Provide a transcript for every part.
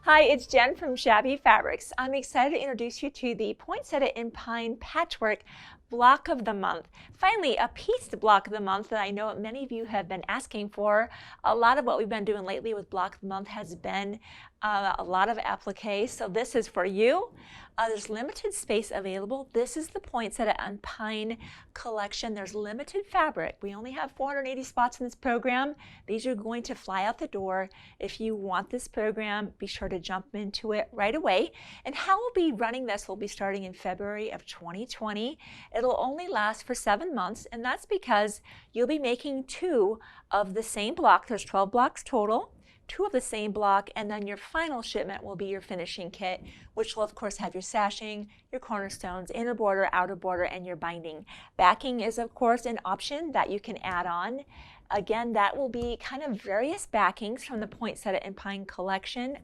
Hi, it's Jen from Shabby Fabrics. I'm excited to introduce you to the Poinsettia in Pine Patchwork Block of the Month. Finally, a pieced block of the month that I know many of you have been asking for. A lot of what we've been doing lately with block of the month has been a lot of appliques, so this is for you. There's limited space available. This is the Poinsettia and Pine collection. There's limited fabric. We only have 480 spots in this program. These are going to fly out the door. If you want this program, be sure to jump into it right away. And how we'll be running this will be starting in February of 2020. It'll only last for 7 months, and that's because you'll be making 2 of the same block. There's 12 blocks total. 2 of the same block, and then your final shipment will be your finishing kit, which will of course have your sashing, your cornerstones, inner border, outer border, and your binding. Backing is of course an option that you can add on. Again, that will be kind of various backings from the Poinsettia and Pine collection,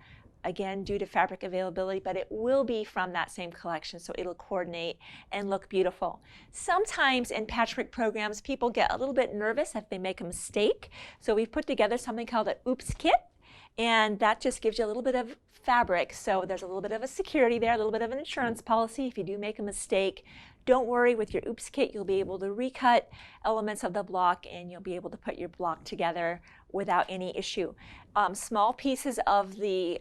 again due to fabric availability, but it will be from that same collection, so it'll coordinate and look beautiful. Sometimes in patchwork programs people get a little bit nervous if they make a mistake, so we've put together something called an oops kit, and that just gives you a little bit of fabric, so there's a little bit of a security there, a little bit of an insurance policy. If you do make a mistake, don't worry, with your oops kit you'll be able to recut elements of the block and you'll be able to put your block together without any issue. Small pieces of the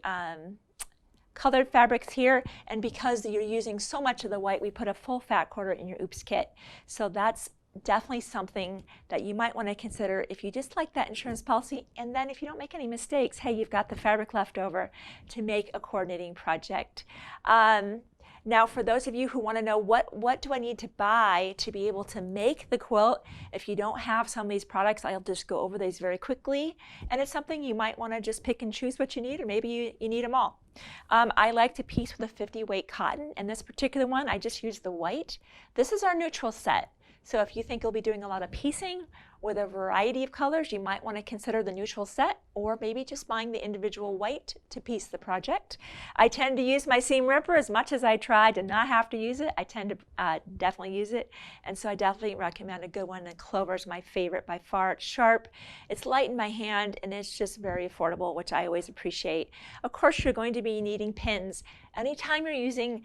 colored fabrics here, and because you're using so much of the white, we put a full fat quarter in your oops kit. So that's definitely something that you might want to consider if you just like that insurance policy, and then if you don't make any mistakes, hey, you've got the fabric left over to make a coordinating project. Now for those of you who want to know what do I need to buy to be able to make the quilt, if you don't have some of these products, I'll just go over these very quickly, and it's something you might want to just pick and choose what you need, or maybe you need them all. I like to piece with a 50 weight cotton, and this particular one I just used the white. This is our neutral set. So if you think you'll be doing a lot of piecing with a variety of colors, you might want to consider the neutral set, or maybe just buying the individual white to piece the project. I tend to use my seam ripper. As much as I try to not have to use it, I tend to definitely use it, and so I definitely recommend a good one. And Clover is my favorite by far. It's sharp, it's light in my hand, and it's just very affordable, which I always appreciate. Of course, you're going to be needing pins. Anytime you're using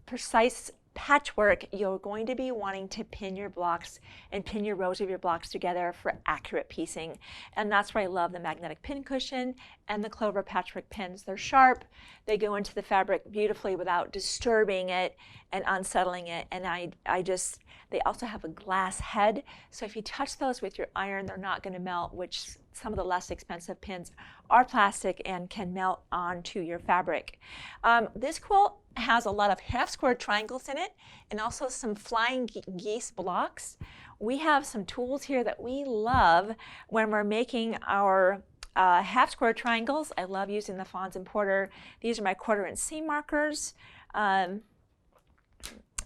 precise patchwork, you're going to be wanting to pin your blocks and pin your rows of your blocks together for accurate piecing. And that's why I love the magnetic pin cushion and the Clover patchwork pins. They're sharp, they go into the fabric beautifully without disturbing it and unsettling it. And they also have a glass head, so if you touch those with your iron, they're not going to melt, which some of the less expensive pins are plastic and can melt onto your fabric. This quilt has a lot of half square triangles in it, and also some flying geese blocks. We have some tools here that we love when we're making our half square triangles. I love using the Fons and Porter. These are my 1/4" seam markers.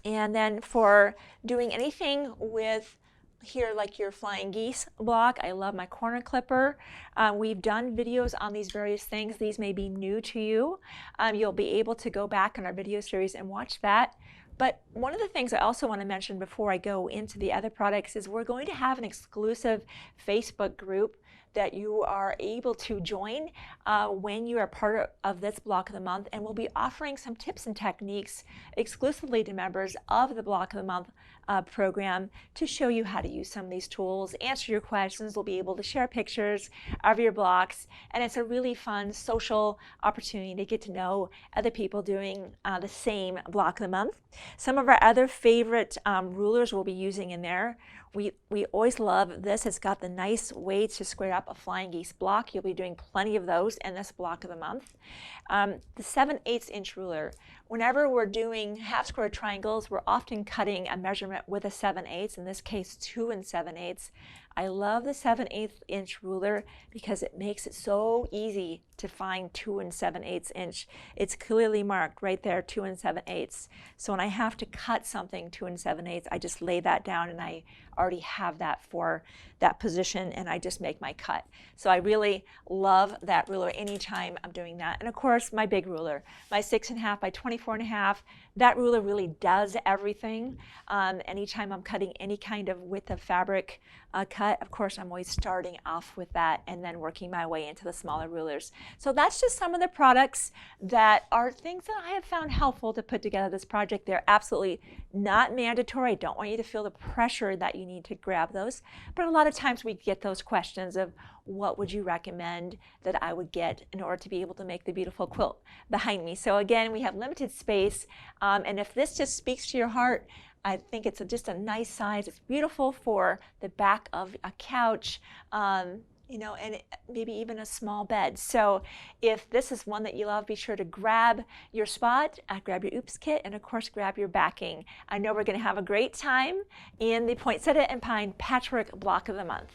And then for doing anything with here like your flying geese block, I love my corner clipper. We've done videos on these various things. These may be new to you. You'll be able to go back in our video series and watch that. But one of the things I also want to mention before I go into the other products is we're going to have an exclusive Facebook group that you are able to join when you are part of this block of the month, and we'll be offering some tips and techniques exclusively to members of the block of the month program to show you how to use some of these tools, answer your questions. We'll be able to share pictures of your blocks, and it's a really fun social opportunity to get to know other people doing the same block of the month. Some of our other favorite rulers we'll be using in there. We always love this. It's got the nice way to square up a flying geese block. You'll be doing plenty of those in this block of the month. The 7/8 inch ruler. Whenever we're doing half square triangles, we're often cutting a measurement with a 7/8, in this case 2 7/8. I love the 7/8 inch ruler because it makes it so easy to find 2 7/8 inch. It's clearly marked right there, 2 7/8. So when I have to cut something 2 7/8, I just lay that down and I already have that for that position, and I just make my cut. So I really love that ruler anytime I'm doing that. And of course my big ruler, my 6.5 by 24.5, that ruler really does everything. Anytime I'm cutting any kind of width of fabric, cut. Of course, I'm always starting off with that and then working my way into the smaller rulers. So that's just some of the products that are things that I have found helpful to put together this project. They're absolutely not mandatory. I don't want you to feel the pressure that you need to grab those. But a lot of times we get those questions of what would you recommend that I would get in order to be able to make the beautiful quilt behind me. So again, we have limited space. And if this just speaks to your heart, I think it's just a nice size. It's beautiful for the back of a couch, you know, and maybe even a small bed. So if this is one that you love, be sure to grab your spot, grab your Oops kit, and of course grab your backing. I know we're going to have a great time in the Poinsettia and Pine Patchwork Block of the Month.